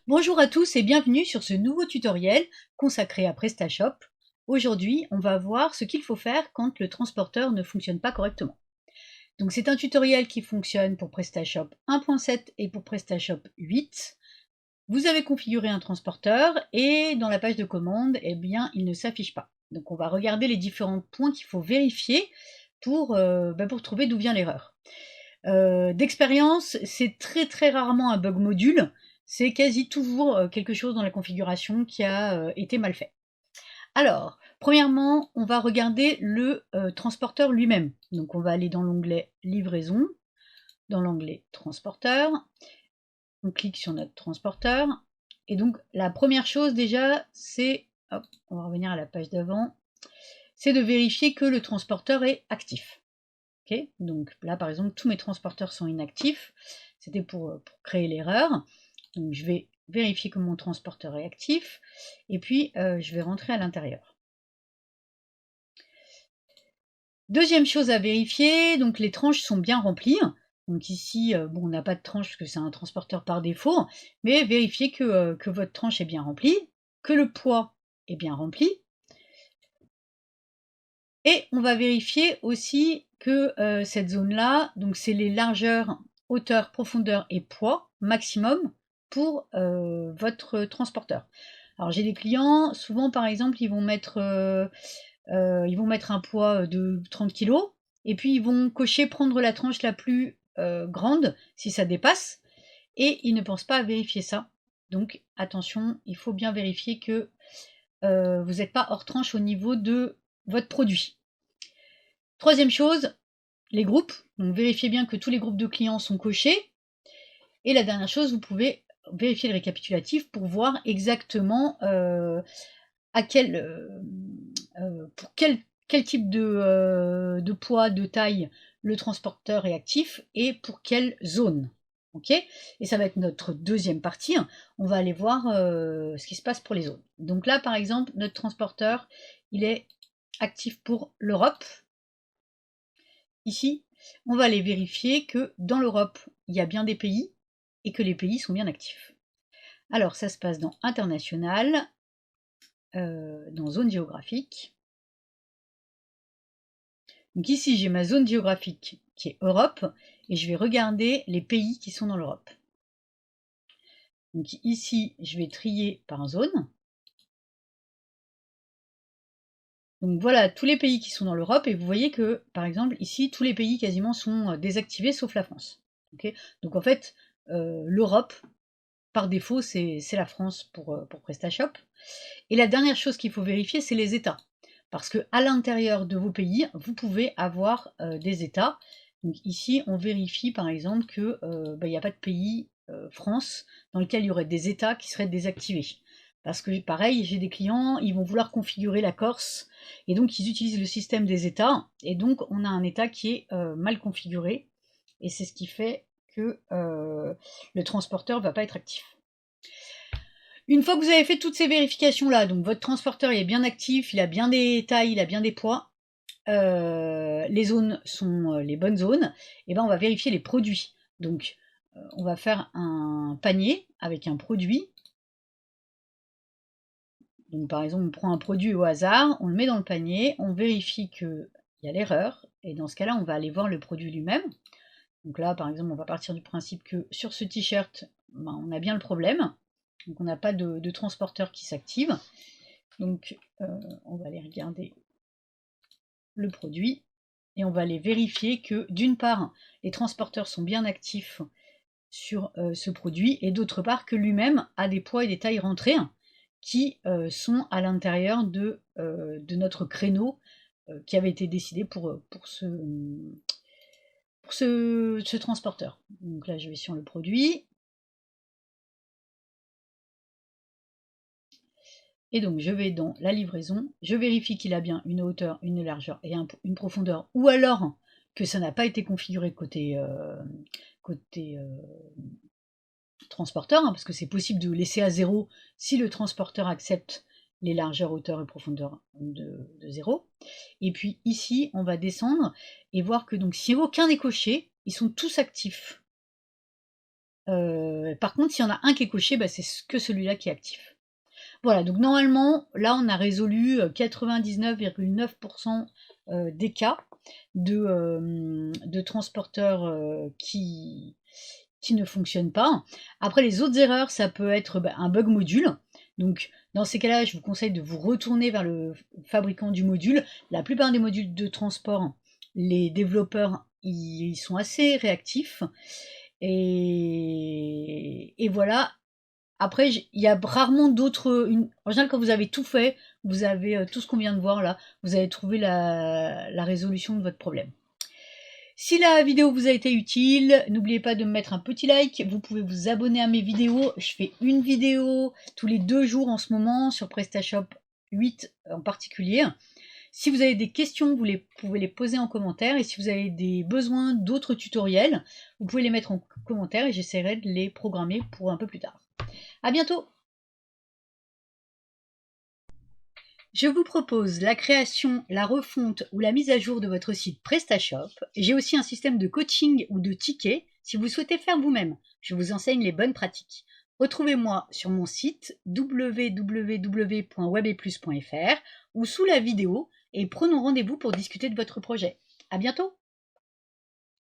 Bonjour à tous et bienvenue sur ce nouveau tutoriel consacré à PrestaShop. Aujourd'hui, on va voir ce qu'il faut faire quand le transporteur ne fonctionne pas correctement. Donc c'est un tutoriel qui fonctionne pour PrestaShop 1.7 et pour PrestaShop 8. Vous avez configuré un transporteur et dans la page de commande, eh bien, il ne s'affiche pas. Donc on va regarder les différents points qu'il faut vérifier pour trouver d'où vient l'erreur. D'expérience, c'est très rarement un bug module, c'est quasi toujours quelque chose dans la configuration qui a été mal fait. Alors, premièrement, on va regarder le transporteur lui-même. Donc on va aller dans l'onglet livraison, dans l'onglet transporteur, on clique sur notre transporteur, et donc la première chose déjà, c'est, hop, on va revenir à la page d'avant, c'est de vérifier que le transporteur est actif. Okay, donc là, par exemple, tous mes transporteurs sont inactifs. C'était pour créer l'erreur. Donc je vais vérifier que mon transporteur est actif. Et puis, je vais rentrer à l'intérieur. Deuxième chose à vérifier, donc les tranches sont bien remplies. Donc ici, on n'a pas de tranche parce que c'est un transporteur par défaut. Mais vérifiez que votre tranche est bien remplie, que le poids est bien rempli. Et on va vérifier aussi que cette zone-là, donc c'est les largeurs, hauteur, profondeur et poids maximum pour votre transporteur. Alors j'ai des clients, souvent par exemple, ils vont mettre un poids de 30 kg, et puis ils vont cocher prendre la tranche la plus grande si ça dépasse, et ils ne pensent pas à vérifier ça. Donc attention, il faut bien vérifier que vous n'êtes pas hors tranche au niveau de votre produit. Troisième chose, les groupes. Donc vérifiez bien que tous les groupes de clients sont cochés. Et la dernière chose, vous pouvez vérifier le récapitulatif pour voir exactement pour quel type de poids, de taille le transporteur est actif et pour quelle zone. Okay, et ça va être notre deuxième partie. On va aller voir ce qui se passe pour les zones. Donc là, par exemple, notre transporteur, il est actif pour l'Europe. Ici, on va aller vérifier que dans l'Europe, il y a bien des pays et que les pays sont bien actifs. Alors, ça se passe dans International, dans Zone géographique. Donc ici, j'ai ma zone géographique qui est Europe, et je vais regarder les pays qui sont dans l'Europe. Donc ici, je vais trier par zone. Donc voilà tous les pays qui sont dans l'Europe, et vous voyez que, par exemple, ici, tous les pays quasiment sont désactivés, sauf la France. Okay, donc en fait, l'Europe, par défaut, c'est la France pour PrestaShop. Et la dernière chose qu'il faut vérifier, c'est les États. Parce qu'à l'intérieur de vos pays, vous pouvez avoir des États. Donc ici, on vérifie par exemple qu'il n'y a pas de pays France dans lequel il y aurait des États qui seraient désactivés. Parce que pareil, j'ai des clients, ils vont vouloir configurer la Corse, et donc ils utilisent le système des États, et donc on a un État qui est mal configuré, et c'est ce qui fait que le transporteur ne va pas être actif. Une fois que vous avez fait toutes ces vérifications-là, donc votre transporteur il est bien actif, il a bien des tailles, il a bien des poids, les zones sont les bonnes zones, et ben on va vérifier les produits. Donc on va faire un panier avec un produit. Donc par exemple, on prend un produit au hasard, on le met dans le panier, on vérifie qu'il y a l'erreur, et dans ce cas-là, on va aller voir le produit lui-même. Donc là, par exemple, on va partir du principe que sur ce t-shirt, ben, on a bien le problème. Donc on n'a pas de transporteur qui s'active. Donc on va aller regarder le produit et on va aller vérifier que d'une part, les transporteurs sont bien actifs sur ce produit, et d'autre part que lui-même a des poids et des tailles rentrées qui sont à l'intérieur de notre créneau qui avait été décidé pour ce transporteur. Donc là, je vais sur le produit. Et donc je vais dans la livraison, je vérifie qu'il a bien une hauteur, une largeur et une profondeur, ou alors que ça n'a pas été configuré côté transporteur, parce que c'est possible de laisser à 0 si le transporteur accepte les largeurs, hauteur et profondeur de 0. Et puis ici, on va descendre et voir que donc si aucun n'est coché, ils sont tous actifs. Par contre, s'il y en a un qui est coché, c'est que celui-là qui est actif. Voilà, donc normalement, là, on a résolu 99,9% des cas de transporteurs qui ne fonctionnent pas. Après, les autres erreurs, ça peut être un bug module. Donc, dans ces cas-là, je vous conseille de vous retourner vers le fabricant du module. La plupart des modules de transport, les développeurs, ils sont assez réactifs. Et voilà. Après, il y a rarement d'autres. En général, quand vous avez tout fait, vous avez tout ce qu'on vient de voir là, vous avez trouvé la résolution de votre problème. Si la vidéo vous a été utile, n'oubliez pas de me mettre un petit like. Vous pouvez vous abonner à mes vidéos. Je fais une vidéo tous les 2 jours en ce moment sur PrestaShop 8 en particulier. Si vous avez des questions, vous pouvez les poser en commentaire. Et si vous avez des besoins d'autres tutoriels, vous pouvez les mettre en commentaire et j'essaierai de les programmer pour un peu plus tard. À bientôt! Je vous propose la création, la refonte ou la mise à jour de votre site PrestaShop. J'ai aussi un système de coaching ou de tickets si vous souhaitez faire vous-même. Je vous enseigne les bonnes pratiques. Retrouvez-moi sur mon site www.webetplus.fr ou sous la vidéo et prenons rendez-vous pour discuter de votre projet. À bientôt!